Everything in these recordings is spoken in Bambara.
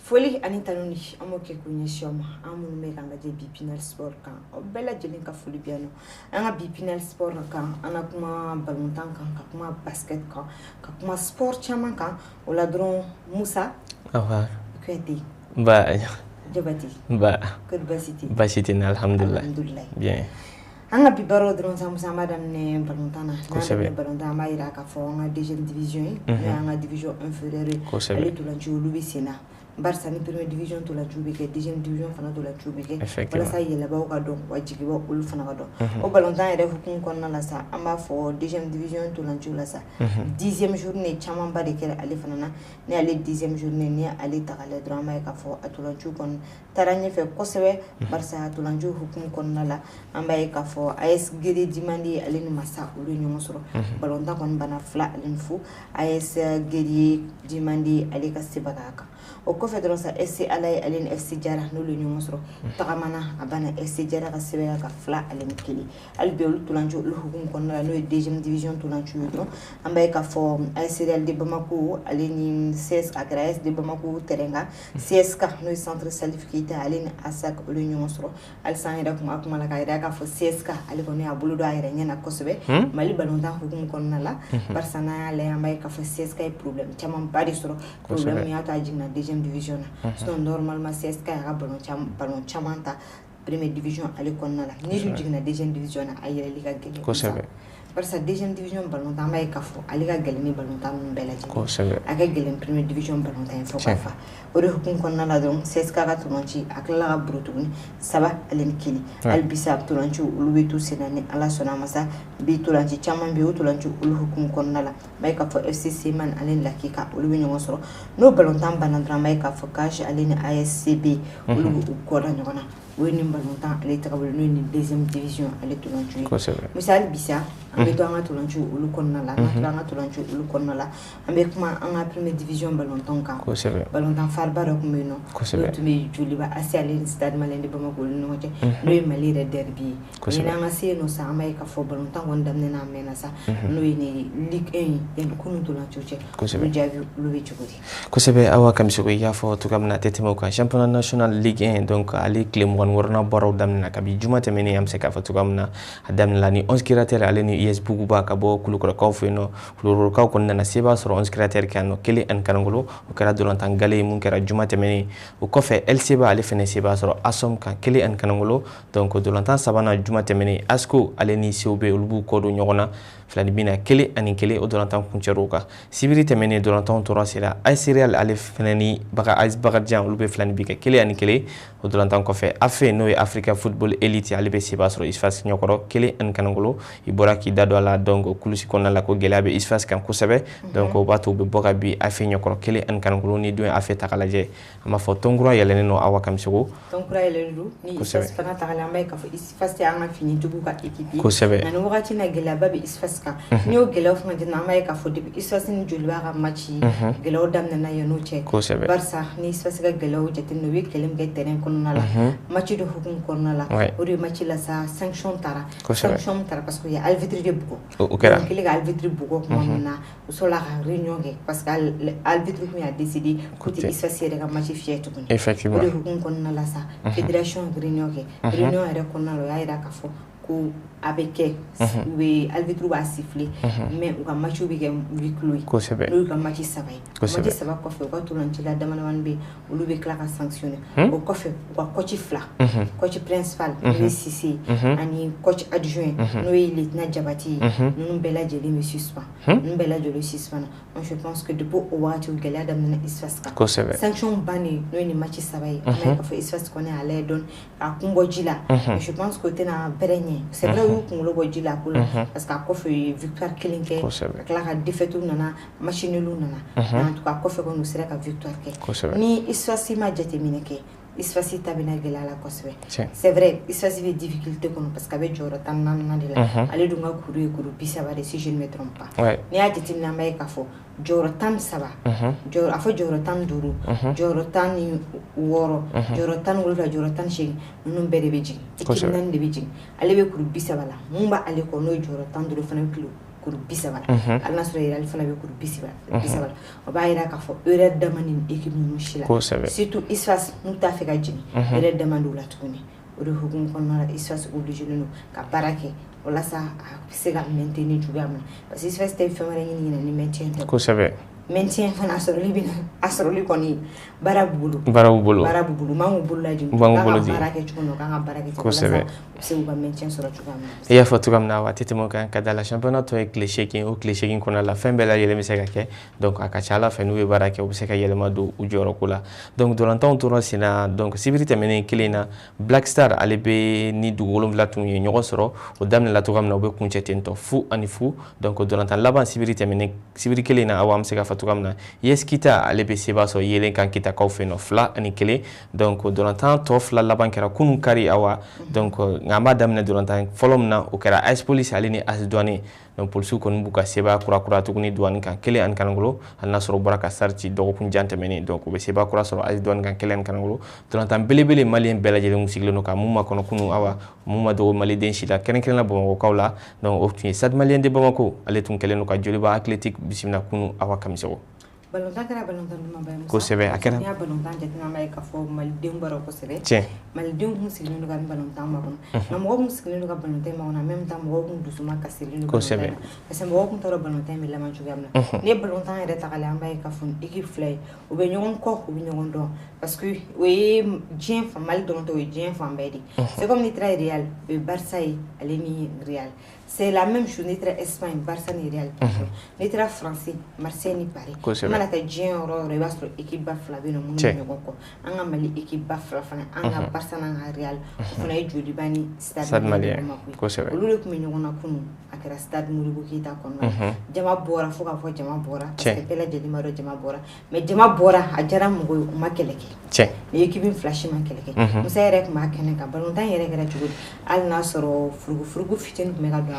Foli ani tanuni amo ke kunya shoma amu me kanga je Bipinel Sport kan o bella jelin ka foli biano anga Bipinel Sport kan ana kuma badminton kan ka kuma basket kan ka kuma sport chaman kan o la dron Musa kwete ba jabati ba que basiti basiti alhamdulillah bien anga bibaro dron Musa madam ne badminton na badminton ma ira ka fo nga deuxième division anga division inférieure ali to la julu bisina Barça ni première division to la Jubike deuxième division fana to la Jubike wala sa yela ba ka don wajigi ba ul fana ka don o balontan yɛrɛ hukun kɔnɔna la sa an b'a fɔ deuxième division to la Jula sa 10e journée caman ba de kɛra ale fana na ne ale 10e journée ni ale tagale dɔrɔn an b'a ye ka fɔ a to la Ju kɔnɔ taara ɲɛfɛ kosɛbɛ Barça to la Ju hukun kɔnɔna la an b'a ye ka fɔ AS Gere Dimandi ale ni Massa olu ɲɔgɔn sɔrɔ balontan kɔni bana fila ale ni fu AS Gere Dimandi ale ka sebaga kan o kɔfɛ dɔrɔn sa SC Alaye ale ni FC Jara n'olu ɲɔgɔn sɔrɔ tagamana a bana FC Jara ka sɛbɛya ka fila ale ni kelen hali bi olu tolanci olu hukumu kɔnɔna la n'o ye deuxième division tolanci ye dɔrɔn an b'a ye k'a fɔ AS Real de Bamako ale ni CS a kɛra AS de Bamako terrain kan CSK n'o ye centre Salif Keita ale ni ASAC olu ɲɔgɔn sɔrɔ halisa an yɛrɛ kuma la k'a yira k'a fɔ CSK ale kɔni y'a bolo don a yɛrɛ ɲɛna kosɛbɛ Mali balontan hukumu kɔnɔna la barisa n'an y'a lajɛ an b'a ye k'a fɔ CSK ye problème caman ba de sɔrɔ problème min y'a to a jiginna deuxième division na sinon normalement CSK y'a ka ballon caman ta première division ale kɔnɔna la ni du jiginna deuxième division na a yɛrɛli ka gɛlɛn kosɛbɛ barisa deuxième division balontan an b'a ye k'a fɔ ale ka gɛlɛn ni balontan ninnu bɛɛ lajɛlen a ka gɛlɛn première division balontan ye fɔ k'a fa o de hukumu kɔnɔna la dɔrɔn CSK ka tolanci a tilala ka buru tuguni 3 ale ni 1 hali bi sa tolanci olu bɛ to sen na ni Ala sɔnna a ma sa bi tolanci caman bɛ yen o tolanci olu hukumu kɔnɔna la an b'a ye k'a fɔ FC Seman ale ni Lakika olu bɛ ɲɔgɔn sɔrɔ n'o balontan banna dɔrɔn an b'a ye k'a fɔ Cash ale ni ASCB olu bɛ u kɔda ɲɔgɔn na o ye nin balontan ale tagabolo n'o ye nin deuxième division ale tolanci ye misali bisa an bɛ to an ka tolanci olu kɔnɔna la n'an tora an ka tolanci olu kɔnɔna la an bɛ kuma an ka première division balontan kan balontan fariba dɔ tun bɛ yen nɔ n'o tun bɛ Joliba AS ale ni Stade Malien de Bamako olu ni ɲɔgɔn cɛ n'o ye Mali yɛrɛ derby ye n'an ka se yen nɔ sa an b'a ye k'a fɔ balontan kɔni daminɛ na a mɛnna sa n'o ye nin Ligue 1 yanni kunun tolanciw cɛ olu jaabi olu bɛ cogo di kosɛbɛ Awa Kamisiko i y'a fɔ cogoya min na a tɛ tɛmɛ o kan championnat national Ligue 1 donc ale tile 26nan baaraw daminɛna kabi juma tɛmɛnen an bɛ se k'a fɔ cogoya min na a daminɛla ni 11 créateurs ale ni US Buguba ka bɔ Kulukɔrɔkaw fɛ yen nɔ Kulukɔrɔkaw kɔni nana se b'a sɔrɔ 11 créateurs kɛ yan nɔ 1 ani Kanangolo o kɛra dolantan gale ye mun kɛra juma tɛmɛnen o kɔfɛ LCba ale fɛnɛ se b'a sɔrɔ Asom kan 1 ani Kanangolo donc dolantan sabanan juma tɛmɛnen ASCO ale ni COB olu b'u kɔ don ɲɔgɔn na filani bina 1 ani 1 o dolantan kuncɛr'o kan sibiri tɛmɛnen dolantanw tora sera AS Real ale fɛnɛ ni AS Bakarijan olu bɛ filani bi kɛ 1 ani 1 o dolantan kɔfɛ AFE n'o ye Africa Football Elite ale bɛ se b'a sɔrɔ ISFAS ɲɔkɔrɔ 1 ani Kanangolo i bɔra k'i da don a la donc kulusi kɔnɔna la ko gɛlɛya bɛ ISFAS kan kosɛbɛ donc o b'a to u bɛ bɔ ka bin AFE ɲɛkɔrɔ 1 ani Kanangolo ni don ye AFE ta ka lajɛ an b'a fɔ tɔnkura yɛlɛnnen don Awa Kamisiko tɔnkura yɛlɛnnen don ni ISFAS fana ta ka lajɛ an b'a ye k'a fɔ ISFAS tɛ an ka finitigiw ka équipe ye kosɛbɛ nka nin wagati in na gɛlɛyaba bɛ ISFAS kan n'i y'o gɛlɛyaw fana jate an b'a ye k'a fɔ depuis ISFAS ni Joliba ka match gɛlɛyaw daminɛna yan'o cɛ kosɛbɛ barisa ni ISFAS ka gɛlɛyaw jateminɛ u ye kɛlɛ min kɛ terrain kɔnɔna la match dɔ hukumu kɔnɔna la o de ye match la sa sanction taara parce que u ye arbitre de bugɔ o kɛra kelen ka arbitre bugɔ tuma min na u sɔrɔla ka réunion kɛ parce que arbitre kun y'a décidé k'u tɛ ISFAS yɛrɛ ka match fiyɛ tuguni o de hukumu kɔnɔna la sa fédération réunion kɛ réunion yɛrɛ kɔnɔna la o y'a jira k'a fɔ ko a bɛ kɛ u bɛ arbitre b'a siffler mais u ka match bɛ kɛ huis clos ye kosɛbɛ n'u ka match 3 ye match 3 kɔfɛ u ka tolancila damadamani bɛ yen olu bɛ tila ka sanctionner o kɔfɛ u ka coach 2 coach principal n'o ye Cissé ani coach adjoint n'o ye lieutenant Jabati ye ninnu bɛɛ lajɛlen bɛ suspend ninnu bɛɛ lajɛlen suspend na je pense que depuis o wagati gɛlɛya daminɛna ISFAS kan kosɛbɛ sanction bannen n'o ye nin match 3 ye an b'a ye k'a fɔ ISFAS kɔni y'a lajɛ dɔɔni k'a kun bɔ ji la je pense que o tɛna bɛrɛ ɲɛ c'est vrai u y'u kunkolo bɔ ji la ko la parce que a kɔfɛ u ye victoire 1 kɛ ka tila ka défaite nana match nul nana en tout cas kɔfɛ kɔni u sera ka victoire kɛ ni ISFAS ma jateminɛ kɛ ISFAS ta bɛna gɛlɛya la kosɛbɛ c'est vrai ISFAS bɛ difficulté kɔnɔ parce que a bɛ jɔyɔrɔ 14 de la ale dun ka kuru ye kuru 30 de si je ne me trompe pas n'i y'a jateminɛ an b'a ye k'a fɔ jɔyɔrɔ 13 a fɔ jɔyɔrɔ 15 jɔyɔrɔ 16 jɔyɔrɔ 17 jɔyɔrɔ 18 ninnu bɛɛ de bɛ jigin équipe 4 de bɛ jigin ale bɛ kuru 30 la mun b'ale kɔ n'o ye jɔyɔrɔ 15 fana bɛ kilo kuru bisaba al nasro Real fana be kuru bisaba o ba yira ka fo erreur damani équipe nu shila surtout isfas nu ta fe ka jini erreur damandu la tukuni o do hukum kon na isfas obligé no ka barake wala sa se ga maintenir jugam parce que isfas te femare ni maintien ko sabe maintien fana asroli koni barabulu mangu bulu la jini barake chuno kanga barake ko sabe se uba maintien sura jugam ya fotu na watete mo kan kadala championnat to cliché kin kona la fin bela yele miseka ke donc akachala fe nuwe barake obseka yele madu ujoro kula donc dolantan tourno sina donc sibirite menen kilina Black Star alebe ni dugolum latun ye nyogo soro o damne la tugam na obe kuncheten to fu ani fu donc dolantan laban sibirite menen sibiri kilina awam seka fatugam na yes kita alebe seba so yele kan kita kaw fe no fla ani kile donc dolantan to fla laban kera kunu kari awa donc ngama damne dolantan folom na o kera ice police alini as douane donc pour su kon buka seba kura tuguni douane kan kele an kanangolo al nasro baraka sarti dogo kun jante meni donc be seba kura soro as douane kan kele an kanangolo dolantan belebele malien bela jele musiglo no ka mumma kono kunu awa mumma do mali den shida kenen la bomo kawla donc o tuni sad malien de bamako ale tun kele no ka joliba athletic bisimna kunu awa kamiso balontan kara balontan duma bay ko sebe akara ya balontan jatina may ka fo mal dem baro ko sebe mal dem musiglo no ga balontan ma kon na mo musiglo no ga balontan ma na même temps mo ko dusuma ka siglo ko sebe parce que mo ko toro balontan mi la man jugam na ne balontan re ta kala may ka fon équipe flay ou be nyon ko ou be nyon do parce que oui bien fa mal do to bien fa mbedi c'est comme ni très Real Barça allez ni Real c'est la même chose ni très Espagne Barça ni Real ni très français Marseille ni Paris mana ta jien ro rebastro équipe bafla be no mun ko anga mali équipe bafla fana anga Barça na Real fana e jodi bani stade malien ko sebe lulu ko mi nyona kunu akara stade muri ko kita kon jama bora fuka fo jama bora parce que pela jadi maro jama bora mais jama bora ajara mo ko makeleke ni équipe flash makeleke musa rek ma kene ka balon tan yere gara jugudi al nasoro frugu fitin me ga do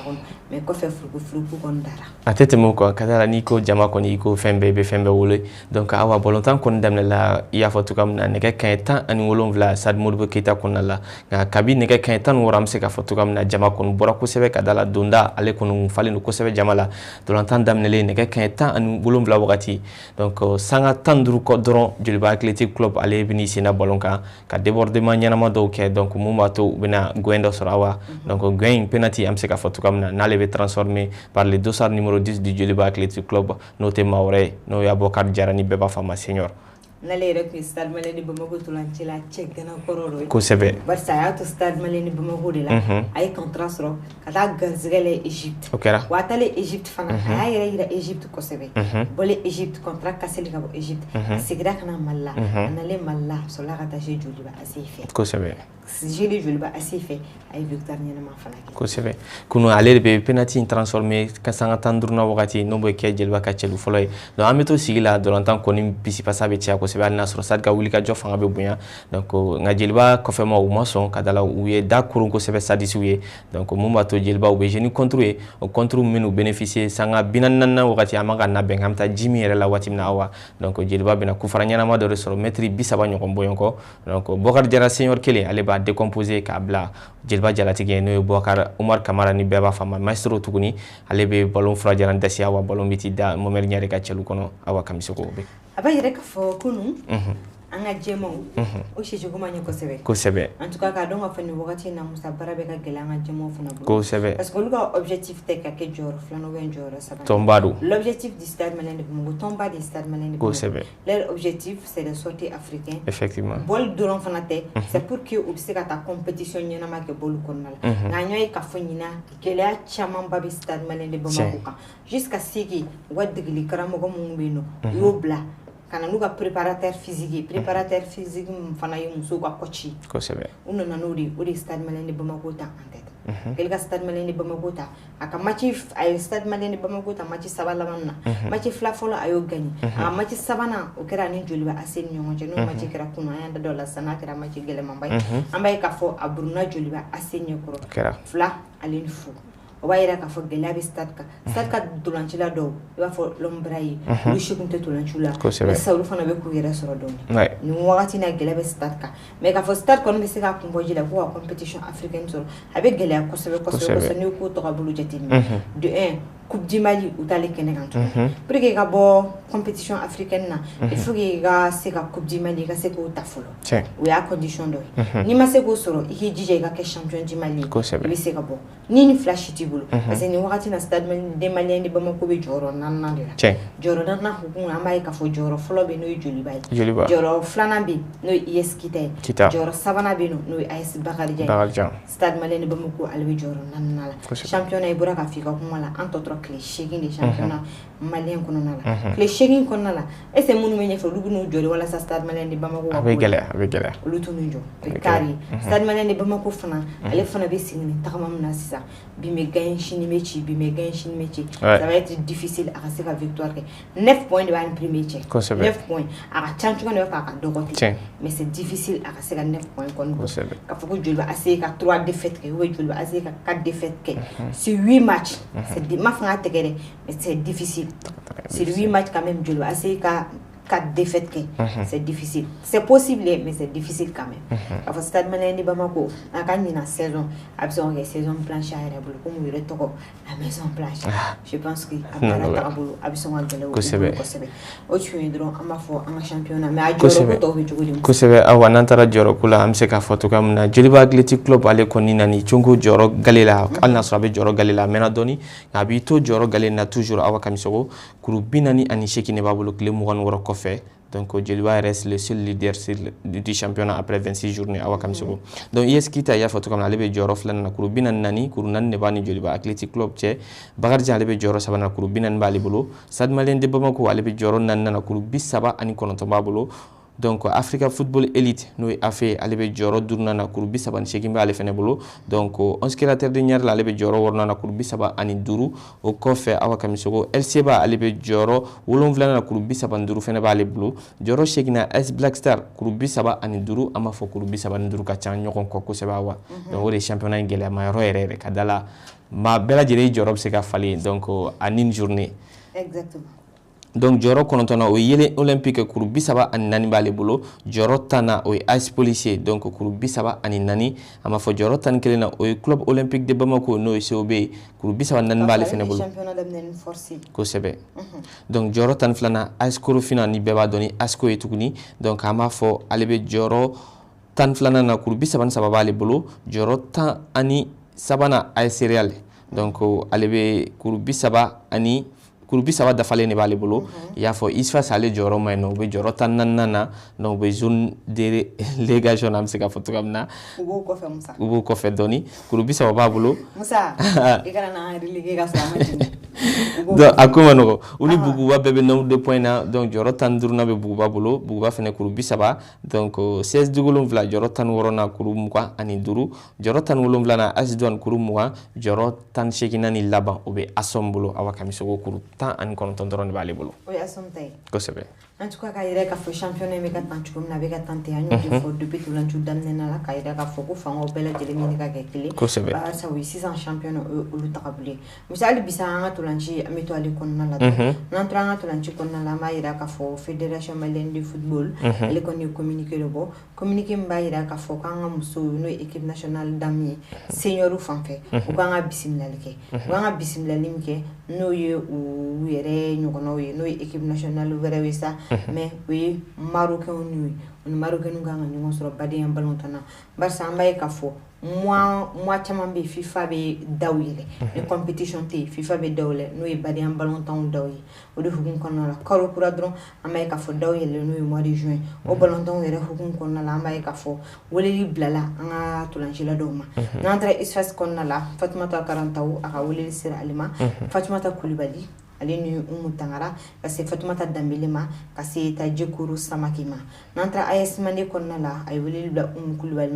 mais ko fe frugu kon dara atete mo ko kadala ni ko jama ko ni ko fembe wole donc awa bolontan kon damna la ya fotu kam na ne ka tan ani wolon vla sad modbo kita kon la nga kabi ne ka tan woram se ka fotu kam na jama kon bora ko sebe kadala donda ale kon fali no ko sebe jama la dolantan damna le ne ka tan ani wolon vla wakati donc sanga tandru ko doron Joliba Athletic Club ale bini sina bolonka ka débordement nyama do ke donc muma to bina goendo sorawa donc gain penalty am se ka fotu kam na le be transformé par le dossard numéro 10 du Joliba Athletic Club noté Mauré no ya Bokar Jarani beba fama senior nale rek ni stade maleni bamako tulanci la cegana kororo ko sebe barsa ya to stade maleni bamako de la ay contrat soro kata gazgale Egypte okera watale Egypte fana ay ira Egypte ko sebe bolé Egypte contrat kaseli ka Egypte sigira kana malla nale malla so la kata je Joliba asife ko sebe jeli Joliba asife ay victoire nyana ma fana ko sebe kuno ale be penalty transformé ka sanga tandurna wakati no be ke Joliba ka chelu foloy do ameto sigila dolantan ko ni bisi pasabe tia ko sebe al nasro sad ka wuli ka jo fanga be bunya donc nga Jeliba ko fe ma o mason kadala uye da kurun ko sebe sadisi uye donc mumba to Jeliba be jeni contre menu bénéficier sanga binanna wakati amanga na ben hamta jimi re la watimna awa donc Jeliba bena ku faranyana ma do resoro metri bisaba nyoko boyonko donc Bokar Jara senior kele ale ba décomposer ka bla Jeliba Jalatige no Bokar Omar Kamara ni beba fama maestro tuguni ale be ballon frajaran dasi awa ballon biti da momer nyare ka chelu kono awa kamisoko be abaye rek fo kunu anga jemo o shi jogo manyo ko sebe en tout cas ka donga fani wakati na musa barabe ka gela anga jemo fana ko sebe parce que le objectif te ka ke jor flano wen jor sabana tombado l'objectif du stade malien de Bamako tomba du stade malien de ko sebe leur objectif c'est de sortir africain effectivement bol doron fana te c'est pour que obseka ta compétition nyana ma ke bol konnala nga nyoy ka fanyina gela chama babi stade malien de Bamako jusqu'à sigi wadigli karamo go mumbino yobla kana nuga préparateur physique fana yumuso kwa coach ko sebe uno nanuri uri stade malien de Bamako ta en tête kelga stade malien de Bamako ta aka match ay stade malien de Bamako ta match sabala manna match flafolo ayo gani match sabana o kera ni Joliba asen nyonje no match kera kuno ayanda dola sana kera match gele mambay ambay ka fo abruna Joliba asen nyokoro fla alin fu obayira ka fo gelabi stade ka dolanchila do iba fo lombrayi lu shikunte dolanchula sawlu fana be ku yera soro do ni wakati na gelabi stade ka mais ka fo stade ko mbese ka kumboji la ko competition africaine soro habe gelya ko sebe ni ko to ka bulu jatini de 1 Coupe du Mali ou t'allais Keneganto. Pour que gabo compétition africaine na, il faut que ga se ka Coupe du Mali ga se ko tafolo. Ou ya condition do. Ni ma se ko soro, iki dije ga ke champion du Mali. Ibi se gabo. Ni ni flash tibulu. Parce que ni wakati na stade de Malien de Bamako be joro nan nan de. Joro nan na hukun amay ka fo joro folo be no joli bay. Joro flana bi no yes kite. Joro sabana bi no AS Bakarijan. Stade Malien de Bamako alwe joro nan nan la. Championnat e bura ka fika kuma la entre clé checking des championnats maliens qu'on a là. Clé checking qu'on a là. Et c'est mon meilleur faut nous joli wala sa stade malien de Bamako. Avec galère. Le tout nous jo. Kari. Stade malien de Bamako fana. Ale fana be signé takamam na sisa. Bi me gagne chini mechi. Ça va être difficile à rester la victoire. 9 points de un premier check. 9 points. À champion de ka dogote. Mais c'est difficile à rester à 9 points kon. Ka faut que joli assez ka 3 défaites que oui joli assez ka 4 défaites que. Sur 8 matchs. C'est mais c'est difficile. C'est 8 matchs quand même, je le assez 4 défaites. C'est difficile. C'est possible, mais c'est difficile quand même. Parce que stade malien de Bamako, quand il y a une saison, absolument une saison planche à la maison planche. Je pense que absolument championnat Kosebe awa nantara joro kula amse ka foto kamna Joliba Athletic Club ale koni nani chungu joro galela alna srabe joro galela mena doni ngabi to joro galela toujours awa kamisogo kuru binani ani shekine babulu kle mugan woro kofe. Donc Joliba reste le seul leader du championnat après 26 journées awa kamisogo. Donc yeskita ya foto kamna lebe joro flan na kuru binan nani kuru nan ne bani Joliba Athletic Club che bagarja lebe joro sabana kuru binan bali bulu Stade Malien de Bamako lebe joro nan na kuru bisaba ani konoto babulu. Donc Africa Football Elite nous a fait aller joro durna na kurbi saba shekimba ale fene bolo donc 11 créateurs de nyar la lebe joro worna na kurbi saba ani duru o kofe awa kamisogo LCBA ale joro wolonvla na kurbi saba duru fene ba ale bolo joro shekina S Black Star kurbi saba ani duru ama fo kurbi saba duru ka chan nyokon kokko seba wa donc le championnat ngela ma roere kadala ma bela jere joro se ka fali donc en une journée exactement. Donc joro konontona o yele olympique kuru bisaba ani nani bale bolo joro tana o AS policier donc kuru bisaba ani nani ama fo joro tan kelena o club olympique de Bamako no COB kuru bisaba nani bale fene bolo championnat d'amener force ko sebe donc joro tan flana AS kuru fina ni beba doni asko etukuni donc ama fo alebe joro tan flana na kuru bisaba saba bale bolo joro tan ani sabana AS Real donc alebe kuru bisaba ani kurubi saba dafale ne bale bolo ya fo isfa sale joro may no be joro tan nana no be zone de légation am se ka foto kamna ubo ko fe doni kurubi saba ba bolo musa ikana na relégué ga sa donc akuma no uni buguba bebe nombre de points na donc joro tan durna be buguba bolo buguba fene kurubi saba donc 16 dugulum vla joro tan worona kurum kwa ani duru joro tan wolum vla na asdon kurum wa joro tan shekina ni laba obe asombolo awakamiso go kuru tan an kono tondron bale bolo o ya somtay ko sebe en tout cas kayira ka fo championnat me gatan chukum na be gatan te anyo de fo depuis tout l'antou damne na la kayira ka fo ko fango bela jele mi ka kekele ba sa wi 600 championnat o lu takabli misali bisanga to lanchi amito ali kon na la nantranga to lanchi kon na la mayira ka fo fédération malienne de football ele kon ni communiquer le bo communiquer mbayira ka fo kanga muso no équipe nationale dami senior ou fanfe ko kanga bisimla leke kanga bisimla limke no ye ou yere nyokono ye no équipe nationale vera wesa mais oui marocain on marocain nous ganga ni sur badi en ballon tana barça ambaye ka fo moi chamambe FIFA be dawile les compétition te FIFA be dawle no e badi en ballon tan dawi o de hukun kono la karo kura dron ambaye ka fo dawile no e mois de juin o ballon tan were hukun kono la ambaye ka fo wole li blala anga tulanjila doma nantra isfas kono la Fatoumata Karantaou aka wole sir alima Fatoumata Koulibaly alini umutangara kasi Fatoumata Dembélé kasi Tajikuru Samakima nantra AS Mane konna la ay wele bla Koulibaly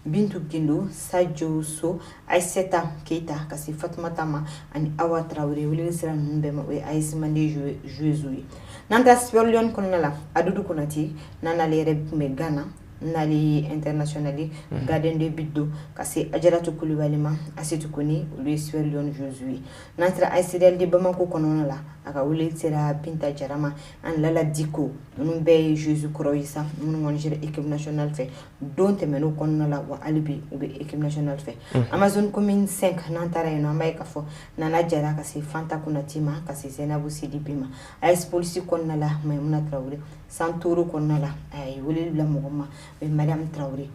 Bintou Guindo Sadio So Aïssata Keita kasi Fatoumata ma ani Awa Traoré wele sira mbema we AS Mane joueuse nantra Sierra Leone konna la Adoudou Konati nana le reb me Ghana nali internationali garden de biddo kasi Adjaratou Koulibaly Assetou Koni le Sierra Leone joueuse nantra AS de Bamako konona la aka wele sera Binta Jarama an Lala Diko nunu be Jésus Croisa nunu ngoni jere équipe nationale fait don temeno konna la wa alibi ube équipe nationale fait Amazon commune 5 nantara eno ambaye kafo Nana Jara kasi Fanta Kunatima kasi Zenabu Sidibima AS Police konna la Maimouna Traoré Santoro konna la ay wele la mogoma be Mariam Traoré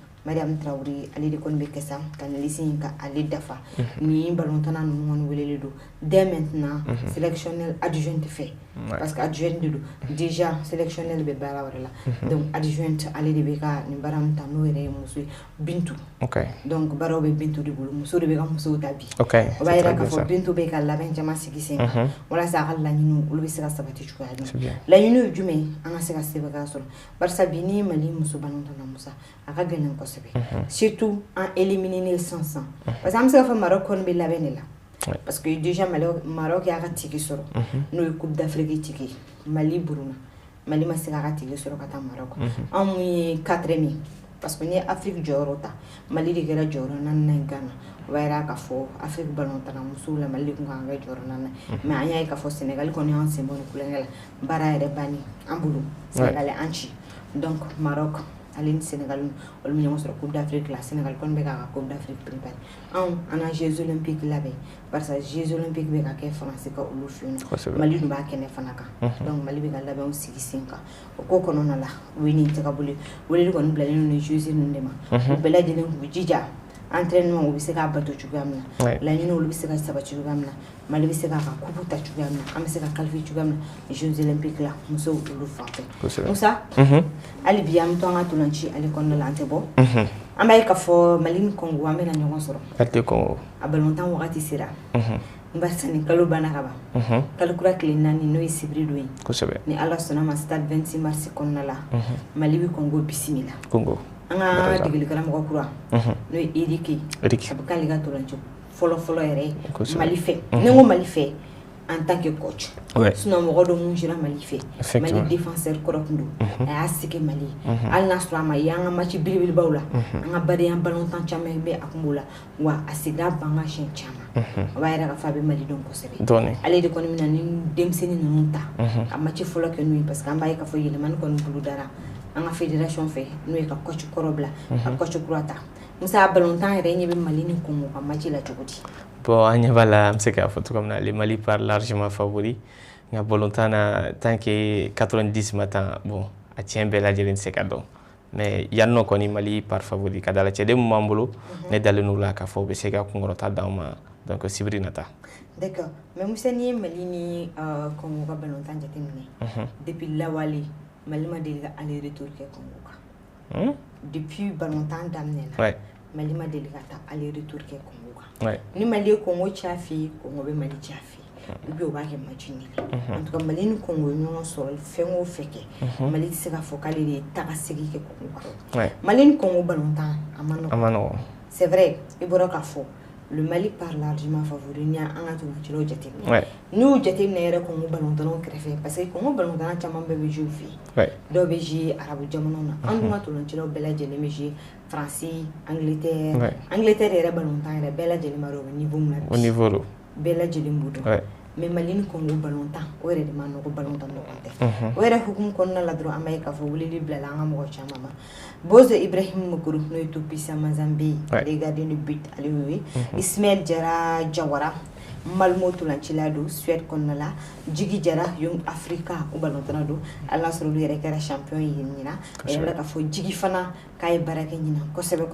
ali de kon be kessa kan lisin ka ali dafa ni ballon tana non wele do dès maintenant sélectionnel adjoint fait parce que adjoint do déjà sélectionnel be bala wala donc adjoint ali de be ka ni baram tano re musu Bintu donc baro be Bintu de bulu musu de be ka musu tabi o bayra ka fo Bintu be ka la ben jama sigisen wala sa alla nyinu ulu be sira sabati chuka la nyinu jume anga sira sebe ka so barsa bini mali musu ballon tana musa aka gelen ko surtout en éliminer les 500 parce que am sa fa Maroc kon be la benela parce que déjà Maroc ya ratiki soro no coupe d'Afrique tiki Mali Buruna Mali masira ratiki soro kata Maroc en 4e parce que ni Afrique jorota Mali de gera joro nan Ghana waira ka fo Afrique ballon tana musula Mali ko nga joro nan mais anya ka fo Sénégal ko ni en symbole kulengela bara re bani ambulu Sénégal anchi donc Maroc Aline Sénégal ol mi ñamo coupe d'Afrique la Sénégal kon be ka coupe d'Afrique préparé ana Jeux olympiques la be parce que Jeux olympiques be ka ke France ka ulu fiona Mali du ba kene fanaka donc Mali be ka la be on sigi sinka ko kono na la wini te ka buli wole ko nbla ni Jeux ni ndema bela jene ko jija entraînement o bise ka bato chugamna la nyino o bise ka saba chugamna Mali bise ka kubuta chugamna am se ka kalfi chugamna Jeux olympiques la muso ulu fafe musa ali biam to nga tulanchi ali kon la antebo amay ka fo Mali Congo amena nyongo soro ate Congo abalontan wakati sira mbasani kalo bana kaba kalo kura klinani no isibri doyi ni ala sona ma stade 26 mars kon la Mali bi Congo bisimila Congo anga digili kala mo kura no ediki abukali ga tulanchi folo ere Mali fait nengo Mali fait en tant que coach sinon mo godo mun jira Mali fait Mali défenseur korokundu a sike Mali al nasra ma yanga match bilbil bawla nga bari en ballon tan chama be akumula wa asiga banga shen chama waira ka fabe Mali don ko sebe ale de kono mina ni demseni nunta ka match folo ke nui parce que ambaye ka fo yele man kon bulu dara anga fédération fait nui ka coach korobla ka coach kurata musa ballon tan re nyi be Mali ni ko mo ka match la chogoti bon anya bala mseka foto comme le Mali par largement favori nga bolontana tant que 90 matin bon a tient bela jelen seka do mais yanno koni Mali par favori kadala cede mambolo ne dalenu la ka fo be seka kungorota dama donc sibrinata d'accord mais musani Mali ni Congo ka balontan jatemine depuis la wali Mali ma deliga aller retour ke Congo ka depuis balontan damne la Mali ma deliga ta aller retour ke Congo ni Mali Congo chafi Congo be Mali chafi ubi o ba ke machini en tout cas Mali ni Congo nyon so fengo feke Mali se ka focali de ta sigi ke Congo Mali ni Congo balontan amano c'est vrai iboro ka fo le Mali par largement favori ni anga to chilo jate nous jate ne yere Congo balontan on créé parce que Congo balontan chama be jouer fi do be ji arabu jamono na anduma to chilo bela jele meji France Angleterre era balontan era bela jeli maro au niveau bela jeli mbudo mais Mali Congo balontan o era de mano ko balontan no konte o era hukum konna la dro America fo wuli bla nga mo chama ma Boze Ibrahim Mukuru no Ethiopie Mazambi les gardiens de but ali Ismaël Jara Jawara Malmo Tulanchilado Suède konnala Jigi Jara Young Africa o balontanado Allah soro lu yere kara champion yinina e la ka fo Jigi fana kay barake nyina ko sebe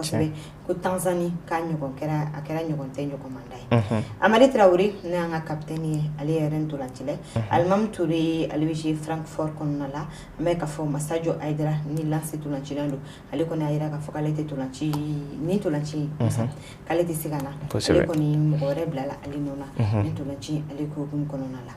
ko Tanzanie ka nyoko kera akera nyoko tenyo ko mandai Amadi Traoré na nga capitaine ali yeren Tulanchile Almam Touré ali wi Francfort konnala me ka fo Masajo Aidra ni lance Tulanchilando ali ko na ira ka fo kalete Tulanchi ni Tulanchi kalete sigana ali ko ni mo reblala ali nona Netolanchi aliko kononala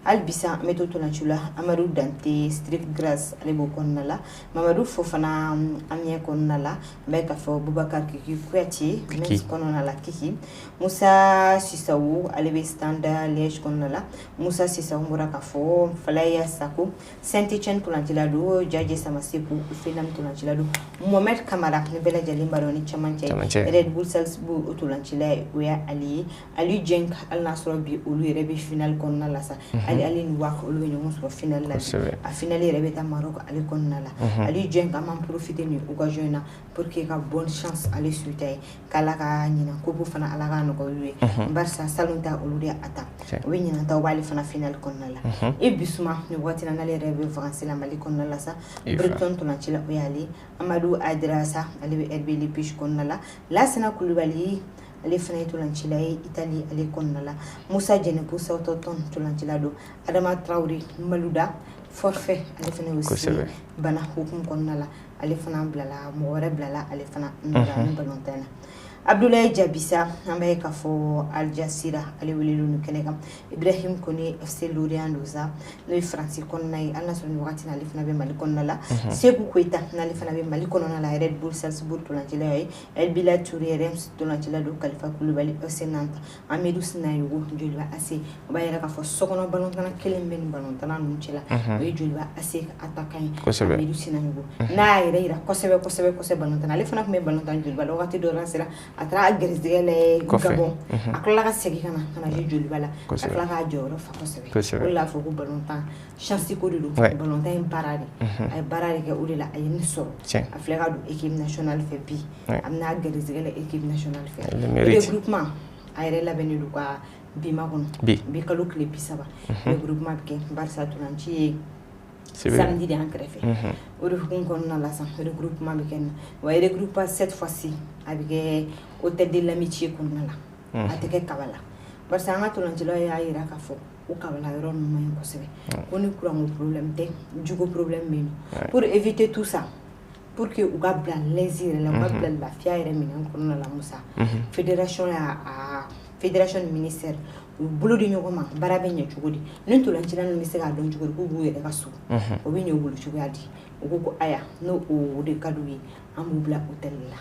Albisa metotolachula Amadou Dante strict grace alebo konala Mamadou Fofana amye konala meka fo Boubacar Kiki Kouati mes kononala Kiki Moussa Sissawou alebe standa Liège konala Moussa Sissawou muraka fo Falaya Sakou Saint-Etienne Tulanchilado Jaje Samasekou Finam Tulanchilado Mohamed Kamara Nebela Jalimbaroni Chamanche Red Bull Salzbourg Tulanchila Ouya Ali Jenk Al Nasrobi Ulu Rebi final konala sa Mali ali ni wa olu be ɲɔgɔn sɔrɔ final la a final yɛrɛ bɛ taa Maroc ale kɔnɔna la ali jɛn ka man profiter ni occasion na pour que ka bonne chance ale suita ye kala ka ɲina ko bu fana ala ka nɔgɔ olu ye barisa salon ta olu de ata o bɛ ɲina ta b'ale fana final kɔnɔna la e bisuma ni waati na ale yɛrɛ bɛ vacances la Mali kɔnɔna la sa Breton tolanci la o y'ale Amadou Adrasa ale bɛ RB Leipzig kɔnɔna la Lassana Coulibaly ale fana ye tolanci la ye Italie ale kɔnɔna la Moussa Djeneko Southampton tolanci la do Adama Traoré Malouda forfait ale fana aussi bana hukum kɔnɔna la ale fana bilala mɔgɔ wɛrɛ bilala ale fana nɔrɔ ni ballontan na Abdoulaye Diabissa an bɛ ka fɔ Al Jazeera ale welelen no kɛnɛ kan Ibrahim Kone FC Lorient Doza no ye France kɔnɔna ye ala sɔrɔ ni wagati na ale fana bɛ Mali kɔnɔna la Sekou Keita n'ale fana bɛ Mali kɔnɔna la Red Bull Salzbourg tolancila ye El Bilal Touré Reims tolancila do Khalifa Koulibaly FC Nantes Amidou Sinayogo Joliba AC o b'a yɛrɛ ka fɔ sokɔnɔ ballontan kelen bɛ ni ballontan ninnu cɛla o ye Joliba AC attaquant ye Amidou Sinayogo n'a yɛrɛ yira kosɛbɛ ballontan ale fana tun bɛ ballontan Joliba la wagati dɔ la sera a taara gɛrɛsigɛ la Gabon a tila ka segin kana je Joliba la a tila ka jɔyɔrɔ fa kosɛbɛ o de la fɔ ko ballontan chance ko de don ballontan in baara de a ye baara de kɛ o de la a ye nin sɔrɔ a filɛ ka don équipe nationale fɛ bi a bɛna gɛrɛsigɛ la équipe nationale fɛ regroupement a yɛrɛ labɛnnen don ka bi makɔnɔ bi kalo tile 30 regroupement bɛ kɛ barisa tolanci ye samedi de an kɛrɛfɛ o de hukumu kɔnɔna la san regroupement bɛ kɛ wa regroupement cette fois-ci a bɛ kɛ hôtel de l'amitié kɔnɔna la a tɛ kɛ Kaba la barisa an ka tolancilaw y'a jira k'a fɔ ko Kabala yɔrɔ ninnu man ɲi kosɛbɛ ko ni courant ko problème tɛ jugo problème bɛ yen pour éviter tout ça pour que u ka bila l'aise yɛrɛ la u ka bila lafiya yɛrɛ minɛn kɔnɔna la Musa fédération ni ministère u bolo di ɲɔgɔn ma baara bɛ ɲɛ cogo di ni tolancila ninnu bɛ se k'a dɔn cogo di k'u b'u yɛrɛ ka so o bɛ ɲɛ u bolo cogoya di u ko aya n'o o de ka d'u ye an b'u bila hôtel la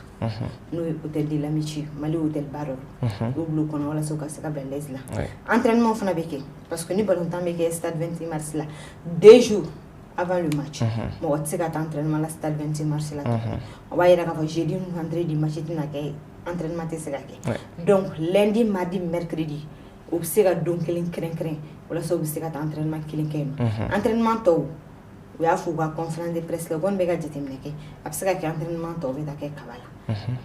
n'o ye hôtel de l'amitié Mali hôtel baara o b'u kɔnɔ walasa u ka se ka bila l'aise la entraînement fana bɛ kɛ parce que ni ballontan bɛ kɛ stade 26 mars la 2 jours avant le match mɔgɔ tɛ se ka taa entraînement la stade 26 mars la o b'a jira k'a fɔ jeudi ni vendredi match tɛna kɛ entraînement tɛ se ka kɛ donc lundi mardi mercredi o bɛ se ka don kelen kɛrɛnkɛrɛn walasa u bɛ se ka taa entraînement kelen kɛ yen entraînement tɔw u y'a fɔ u ka conférence de presse la u kɔni bɛ ka jateminɛ kɛ a bɛ se ka kɛ entraînement tɔw bɛ taa kɛ Kaba la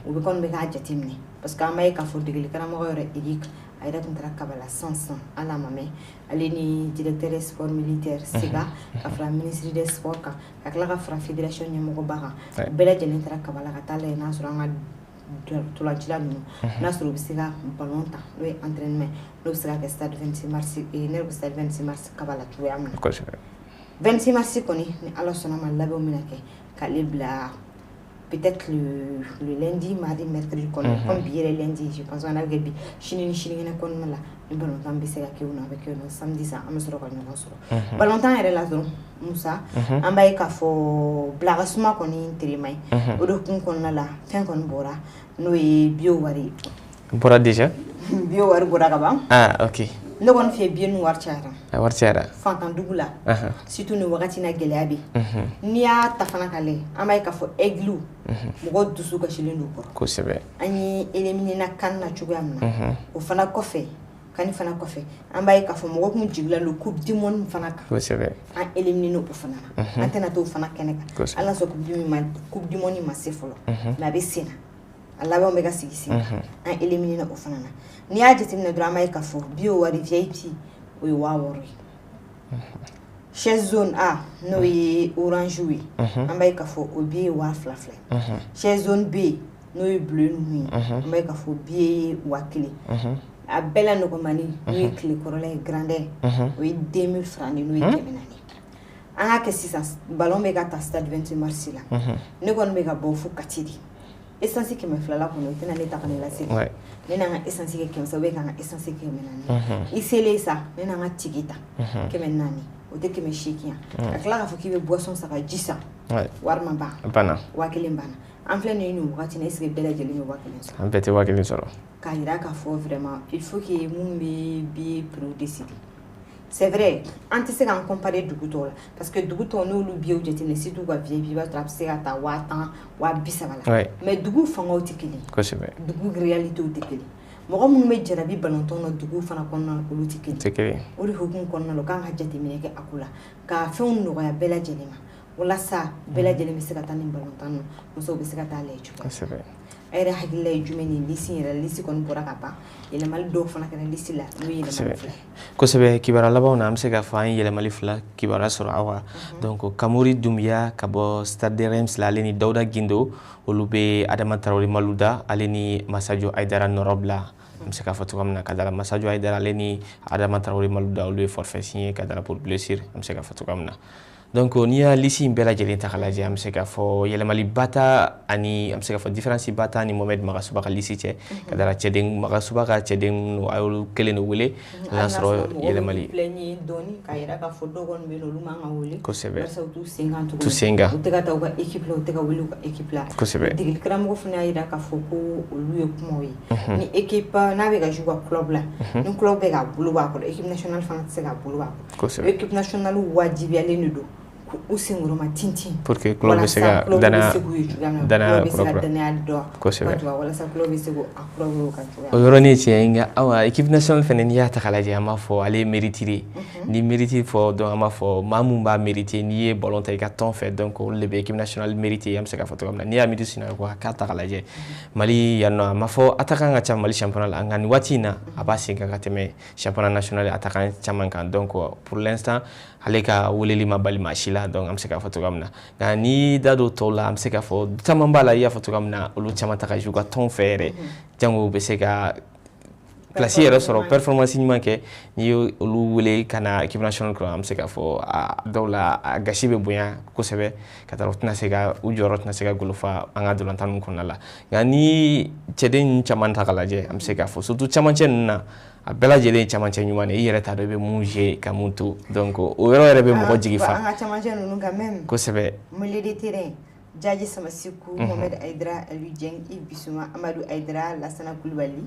u bɛ kɔni bɛ k'a jateminɛ parce que an b'a ye k'a fɔ degeli karamɔgɔ yɛrɛ Eric a yɛrɛ tun taara Kaba la sansan ala ma mɛn ale ni directeur des sports militaires Sega ka fara ministre des sports kan ka tila ka fara fédération ɲɛmɔgɔba kan bɛɛ lajɛlen taara Kaba la ka taa lajɛ n'a sɔrɔ an ka tolancila ninnu n'a sɔrɔ u bɛ se ka ballon ta n'o ye entraînement n'o bɛ se ka kɛ stade 26 mars ne bɛ stade 26 mars Kaba la cogoya min na 26 mars kɔni ni ala sɔnna ma labɛnw bɛna kɛ k'ale bila peut-être le lundi mardi mercredi kɔnɔ comme bi yɛrɛ lundi je pense qu'on a kɛ bi sini ni sinikɛnɛ kɔnɔna la ni ballontan bɛ se ka kɛ o na a bɛ kɛ o na samedi sa an bɛ sɔrɔ ka ɲɔgɔn sɔrɔ ballontan yɛrɛ la dɔrɔn Musa an b'a ye k'a fɔ bilagasuma kɔni terima ye o de kun kɔnɔna la fɛn kɔni bɔra n'o ye bio wari bɔra déjà bio wari bɔra ka ban ok ne kɔni fɛ bio ni wari cayara fantandugu la surtout ni wagati na gɛlɛya bɛ n'i y'a ta fana ka lajɛ an b'a ye k'a fɔ aigle mɔgɔ dusu kasilen don kɔrɔ kosɛbɛ an ye éliminé na CAN na cogoya min na o fana kɔfɛ CAN fana kɔfɛ an b'a ye k'a fɔ mɔgɔ kun jigilen don coupe du monde fana kan kosɛbɛ an éliminé o fana na an tɛna t'o fana kɛnɛ kan ala sɔn coupe du monde ma se fɔlɔ mais a bɛ sen na a labɛnw bɛ ka sigi sen an éliminé o fana na n'i y'a jateminɛ dɔrɔn an b'a ye k'a fɔ bio wari VIP o ye 6000 ye chaise zone A n'o ye orange ye an b'a ye k'a fɔ o billet ye 2000 chaise zone B n'o ye bleu ninnu ye an b'a ye k'a fɔ billet ye 1000 a bɛɛ la nɔgɔmani n'o ye tilekɔrɔla ye grandeur o ye 2000 francs n'o ye 400 an k'a kɛ sisan ballon bɛ ka ta stade 28 mars la ne kɔni bɛ ka bɔ fo Kati de essence 200 la kɔnɔ o tɛna ne ta ka ne lase ne n'an ka essence kɛ 500 ou bien k'an ka essence kɛ 400 i selen sa ne n'an ka tigi ta 400 o tɛ 800 yan ka tila k'a fɔ k'i bɛ boisson san ka ji san wari ma ban 1000 banna an filɛ nin ye nin wagati na est-ce que bɛɛ lajɛlen bɛ 1000 sɔrɔ an bɛɛ tɛ 1000 sɔrɔ k'a jira k'a fɔ vraiment il faut que mun bɛ billet prix décider c'est vrai an tɛ se k'an comparer dugu tɔw la parce que dugu tɔw n'olu billets jateminɛ surtout ka VIP i b'a sɔrɔ a bɛ se ka ta 10,000 10,30 la mais dugu fangaw tɛ kelen kosɛbɛ dugu réalité tɛ kelen mɔgɔ minnu bɛ jarabi balonton na dugu fana kɔnɔna olu tɛ kelen o de hukumu kɔnɔna la kan ka jateminɛ kɛ a ko la ka fɛnw nɔgɔya bɛɛ lajɛlen ma walasa bɛɛ lajɛlen bɛ se ka taa ni balontan na musow bɛ se ka taa lajɛ cogo a yɛrɛ hakilila ye jumɛn ni lisi yɛrɛ lisi kɔni bɔra ka ban yɛlɛmali dɔw fana kɛra lisi la n'o ye yɛlɛmali fila kosɛbɛ kibaruya labanw na an bɛ se k'a fɔ an ye yɛlɛmali fila kibaruya sɔrɔ awa donc Kamori Doumbia ka bɔ Stade de Reims la ale ni Dawuda Gindo olu bɛ Adama Traoré Malouda ale ni Masajo Aidara Nɔrɔbila an bɛ se k'a fɔ cogoya min na ka dala Masajo Aidara ale ni Adama Traoré Malouda olu ye forfait signé ka dala pour blessure an bɛ se k'a fɔ cogoya min na donc n'i y'a lisi in bɛɛ lajɛlen ta k'a lajɛ an bɛ se k'a fɔ yɛlɛmali ba ta ani an bɛ se k'a fɔ différence ba ta ni Mohamed Magasuba ka lisi cɛ ka dala cɛden Magasuba ka cɛden a y'olu kelen de wele n'a sɔrɔ yɛlɛmali ka yira k'a fɔ dɔw kɔni bɛ yen olu man ka wele kosɛbɛ t'u sen kan t'u sen kan u tɛ ka taa u ka équipe la u tɛ ka wele u ka équipe la kosɛbɛ degeli karamɔgɔ fana y'a yira k'a fɔ ko olu ye kumaw ye ni équipe n'a bɛ ka jouer ka club la ni club bɛ k'a bolo b'a kɔrɔ équipe nationale fana tɛ se k'a bolo b'a kɔrɔ équipe nationale wajibiyalen de don u senkɔrɔ ma tintin pour que club bɛ se ka danaya dɔn kosɛbɛ walasa club bɛ se k'a club ka cogoya o yɔrɔnin tiɲɛ nka awa équipe nationale fana n'i y'a ta k'a lajɛ an b'a fɔ ale ye mérité ni mérité fɔ donc an b'a fɔ maa mun b'a mérité n'i ye ballon ta i ka tɔn fɛ donc olu de bɛ équipe nationale mérité an bɛ se k'a fɔ cogoya min na n'i y'a Hamidu Sinayoko k'a ta k'a lajɛ Mali yan nɔ a ma fɔ attaquant ka ca Mali championnat la nka nin waati in na a b'a sen kan ka tɛmɛ championnat national attaquant caman kan donc pour l'instant ale ka weleli ma bali maa si la donc an bɛ se k'a fɔ cogoya min na nka n'i da don tɔw la an bɛ se k'a fɔ caman b'a la i y'a fɔ cogoya min na olu caman ta ka jouer ka tɔn fɛ yɛrɛ jango u bɛ se ka place yɛrɛ sɔrɔ performance ɲuman kɛ n'i ye olu wele ka na équipe nationale kɔnɔ an bɛ se k'a fɔ a dɔw la a gasi bɛ bonya kosɛbɛ ka taa u tɛna se ka u jɔyɔrɔ tɛna se ka golofa an ka dolantan ninnu kɔnɔna la nka ni cɛden caman ta ka lajɛ an bɛ se k'a fɔ surtout camancɛ ninnu na a bɛɛ lajɛlen ye camancɛ ɲuman de i yɛrɛ t'a dɔn i bɛ mun jouer ka mun to donc o yɔrɔ yɛrɛ bɛ mɔgɔ jigi fa an ka camancɛ ninnu kan même kosɛbɛ milieu de terrain Jaji Samasiku Mohamed Aidara Aliou Dieng Yves Bissouma Amadou Aidara Lassana Coulibaly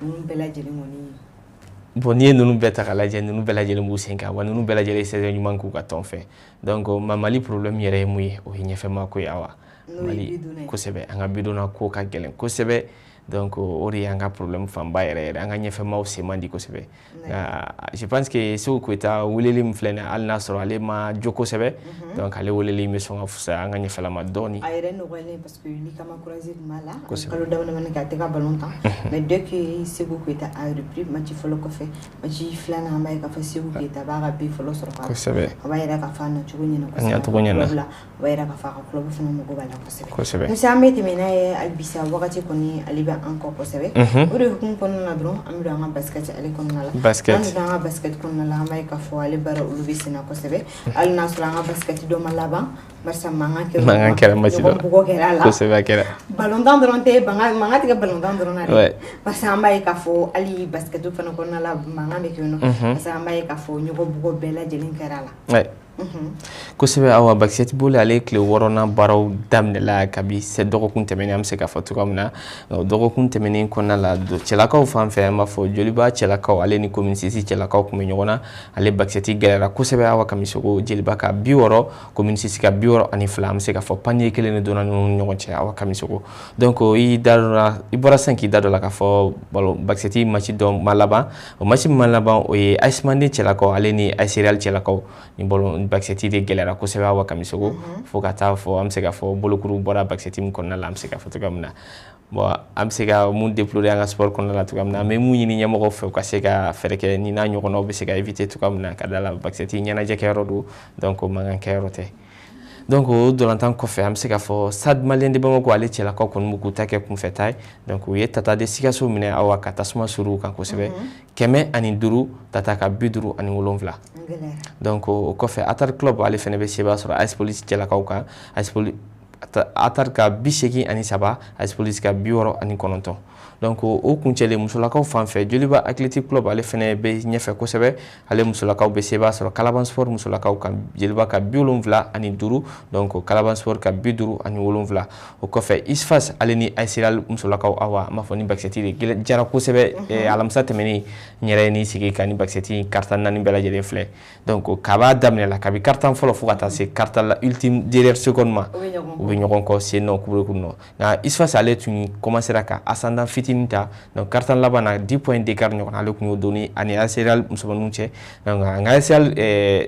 ninnu bɛɛ lajɛlen kɔni bon n'i ye ninnu bɛɛ ta k'a lajɛ ninnu bɛɛ lajɛlen b'u sen kan wa ninnu bɛɛ lajɛlen ye saison ɲuman k'u ka tɔn fɛ donc Mali problème yɛrɛ ye mun ye o ye ɲɛfɛmaako ye awa Mali kosɛbɛ an ka bidonna ko ka gɛlɛn kosɛbɛ donc o de y'an ka problème fanba yɛrɛ yɛrɛ an ka ɲɛfɛmaw sen man di kosɛbɛ je pense que Segu Koyita weleli min filɛ nin ye hali n'a sɔrɔ ale ma jo kosɛbɛ donc ale weleli bɛ sɔn ka fisaya an ka ɲɛfɛla ma dɔɔni a yɛrɛ nɔgɔyalen parce que Likama Kurazi tun b'a la kalo damadamani k'a tɛ ka ballon tan mais dès que Segu Koyita a repris match fɔlɔ kɔfɛ match filanan an b'a ye k'a fɔ Segu Koyita b'a ka bi fɔlɔ sɔrɔ kosɛbɛ a b'a yira k'a fɔ a nacogo ɲɛna kosɛbɛ a b'a yira k'a fɔ a ka club fana mago b'a la kosɛbɛ Musa an bɛ tɛmɛ n'a ye hali bi sa wagati kɔni ale bɛ an kɔ kosɛbɛ o de hukumu kɔnɔna na dɔrɔn an bɛ don an ka basket ale kɔnɔna la an bɛ don an ka basket kɔnɔna la an b'a ye k'a fɔ ale baara olu bɛ senna kosɛbɛ hali n'a sɔrɔ an ka basket dɔ ma laban barisa mankan kɛra match dɔ bugɔ kɛra a la kosɛbɛ a kɛra balontan dɔrɔn tɛ mankan tɛ kɛ balontan dɔrɔn na dɛ barisa an b'a ye k'a fɔ hali basket fana kɔnɔna la mankan bɛ kɛ yen nɔ barisa an b'a ye k'a fɔ ɲɔgɔn bugɔ bɛɛ lajɛlen kɛra a la kosɛbɛ awa basketball ale tile 6nan baaraw daminɛla kabi dɔgɔkun tɛmɛnen an bɛ se k'a fɔ cogoya min na dɔgɔkun tɛmɛnen kɔnɔna la cɛlakaw fan fɛ an b'a fɔ Joliba cɛlakaw ale ni commune 6 cɛlakaw tun bɛ ɲɔgɔn na ale basket gɛlɛyara kosɛbɛ awa Kamisogo Jeliba ka 60 commune 6 ka 62 an bɛ se k'a fɔ panier kelen de donna ninnu ɲɔgɔn cɛ awa Kamisogo donc i bɔra sisan k'i da dɔ la k'a fɔ basket match dɔ ma laban o match ma laban o ye AS Mande cɛlakaw ale ni AS Real cɛlakaw ni basket de gɛlɛyara kosɛbɛ awa Kamisogo fo ka taa fɔ an bɛ se k'a fɔ bolokuru bɔra basket min kɔnɔna la an bɛ se k'a fɔ cogoya min na bon an bɛ se ka mun déplorer an ka sport kɔnɔna la cogoya min na an bɛ mun ɲini ɲɛmɔgɔw fɛ u ka se ka fɛɛrɛ kɛ ni n'a ɲɔgɔnnaw bɛ se ka éviter cogoya min na ka da la basket ɲɛnajɛ kɛyɔrɔ don donc mankan kɛyɔrɔ tɛ donc o dolantan kɔfɛ an bɛ se k'a fɔ Stade Malien de Bamako ale cɛlakaw kɔni b'u k'u ta kɛ kunfɛta ye donc u ye Tata de Sikaso minɛ awa ka tasuma sur'u kan kosɛbɛ 105 Tata ka 57 donc o kɔfɛ Atar club ale fɛnɛ bɛ seba sɔrɔ AS Police cɛlakaw kan Atar ka 83 AS Police ka 69 donc o kuncɛlen musolakaw fan fɛ Joliba Athletic Club ale fɛnɛ bɛ ɲɛfɛ kosɛbɛ ale musolakaw bɛ seba sɔrɔ Kalaban Sport musolakaw kan Jeliba ka 75 donc Kalaban Sport ka 57 o kɔfɛ Isfas ale ni AS Real musolakaw awa an b'a fɔ ni basket de jara kosɛbɛ alamisa tɛmɛnen n yɛrɛ ni sigi ka ni basket karta 4 bɛɛ lajɛlen filɛ donc kaba daminɛ la kabi karta fɔlɔ fo ka taa se karta la ultime dernière seconde ma u bɛ be ɲɔgɔn kɔ sen nɔ kubere kun nɔ nka Isfas ale tun commencera ka ascendant fitinin ta donc carton laban na 10 points d'écart ɲɔgɔn ale tun y'o donni ani Arsenal musomaninw cɛ donc nka Arsenal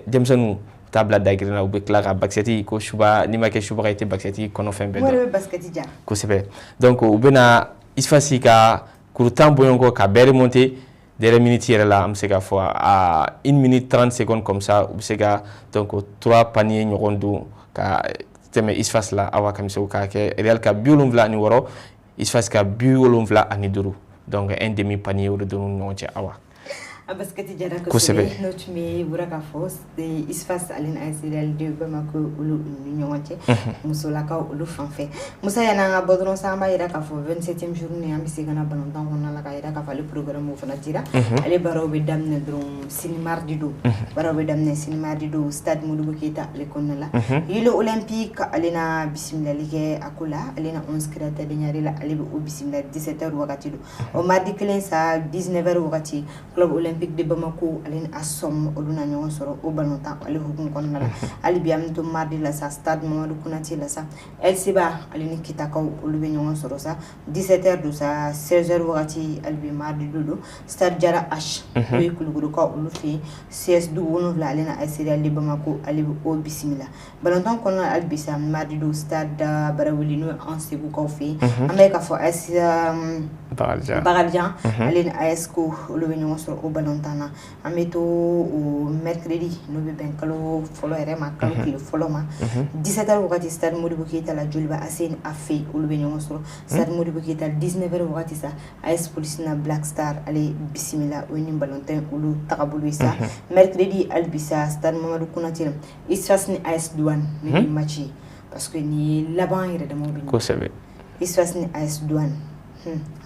denmisɛnninw t'a bila dagirinna u bɛ tila ka basket ko suba n'i ma kɛ subaga i tɛ basket kɔnɔ fɛn bɛɛ dɔn basket ja kosɛbɛ donc u bɛna Isfas ka kuru 10 bɔɲɔgɔn kɔ ka bɛɛ remonter dernière minute yɛrɛ la an bɛ se ka fɔ à 1 minute 30 secondes comme ça u bɛ se ka donc 3 paniers ɲɔgɔn don ka tɛmɛ Isfas la awa kamisɛw k'a kɛ Real ka 76 Isfas ka 75 donc un demi panier o de don ni ɲɔgɔn cɛ awa basket jara kosɛbɛ n'o tun bɛ bɔra ka fɔ Isfas ale ni AS Real de Bamako olu ni ɲɔgɔn cɛ musolakaw olu fan fɛ Musa yan'an ka bɔ dɔrɔn sa an b'a yira k'a fɔ 27e journée an bɛ se ka na balontan kɔnɔna la k'a yira k'a fɔ ale programme o fana dira ale baaraw bɛ daminɛ dɔrɔn sini mardi don baaraw bɛ daminɛ sini mardi don stade Modibo Keita ale kɔnɔna la Yelo Olympique ale na bisimilali kɛ a ko la ale na 11 créateurs de ɲare la ale bɛ o bisimila 17h wagati don o mardi kelen sa 19h wagati club olympique de Bamako ale ni Asom olu na ɲɔgɔn sɔrɔ o balontan ale hukumu kɔnɔna la hali bi an bɛ to mardi la sa stade Mamadou Konaté la sa Elsiba ale ni Kitakaw olu bɛ ɲɔgɔn sɔrɔ sa 17h don sa 16h wagati hali bi mardi don stade Jara H o ye Kulukorokaw olu fɛ yen CS du 7 ale na AS Real de Bamako ale bɛ o bisimila balontan kɔnɔna hali bi sa mardi don stade Barawuli n'o ye an Segukaw fɛ yen an bɛ ka fɔ AS Bakarijan ale ni AS ko olu bɛ ɲɔgɔn sɔrɔ o balontan na an bɛ to o mercredi n'o bɛ bɛn kalo fɔlɔ yɛrɛ ma kalo tile fɔlɔ ma 17h wagati stade Modibo Keita la Joliba Aseni Afe olu bɛ ɲɔgɔn sɔrɔ stade Modibo Keita 19h wagati sa AS Police na Black Star ale bisimila o ni balontan olu tagabolo sa mercredi albisa stade Mamadou Konaté Isfas ni AS Douane ni match parce que ni laban yɛrɛ dama bɛ kosɛbɛ Isfas ni AS Douane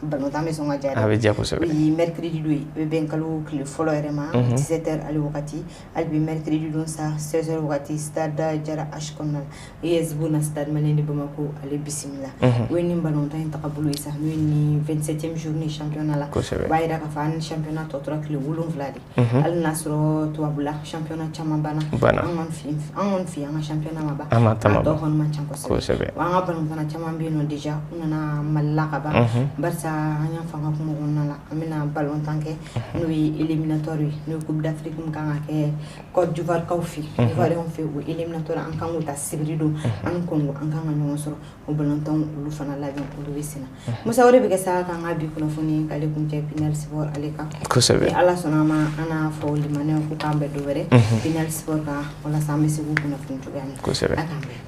balontan bɛ sɔn ka diya a bɛ diya kosɛbɛ mercredi don o bɛ bɛn kalo tile fɔlɔ yɛrɛ ma 17h ale wagati hali bi mercredi don sa 16h wagati stade Jara H kɔnɔna la AS Bona stade malien de Bamako ale bisimila o ye nin balontan in tagabolo ye sa n'o ye nin 27e journée championnat la o b'a yira k'a fɔ an ni championnat tɔ tora tile 7 de hali n'a sɔrɔ tubabula championnat caman banna an kɔni fɛ an ka championnat ma ban a tɔ kɔni man ca kosɛbɛ wa an ka balontan caman bɛ yen nɔ déjà u nana Mali la ka ban barisa an y'a fanga kuma kɔnɔna la an bɛna balontan kɛ n'o ye éliminatoire ye n'o ye coupe d'Afrique min kan ka kɛ Côte d'Ivoire kaw fɛ Ivoirien fɛ o éliminatoire an kan k'o ta sibiri don an ni Congo an kan ka ɲɔgɔn sɔrɔ o balontan olu fana labɛn olu bɛ senna Musa o de bɛ kɛ sa k'an ka bi kunnafoni k'ale kun cɛ Pinel Sport ale kan kosɛbɛ ni Ala sɔnna ma an n'a fɔ limanɛw ko k'an bɛɛ dɔ wɛrɛ Pinel Sport kan walasa an bɛ se k'u kunnafoni cogoya min kosɛbɛ a k'an bɛn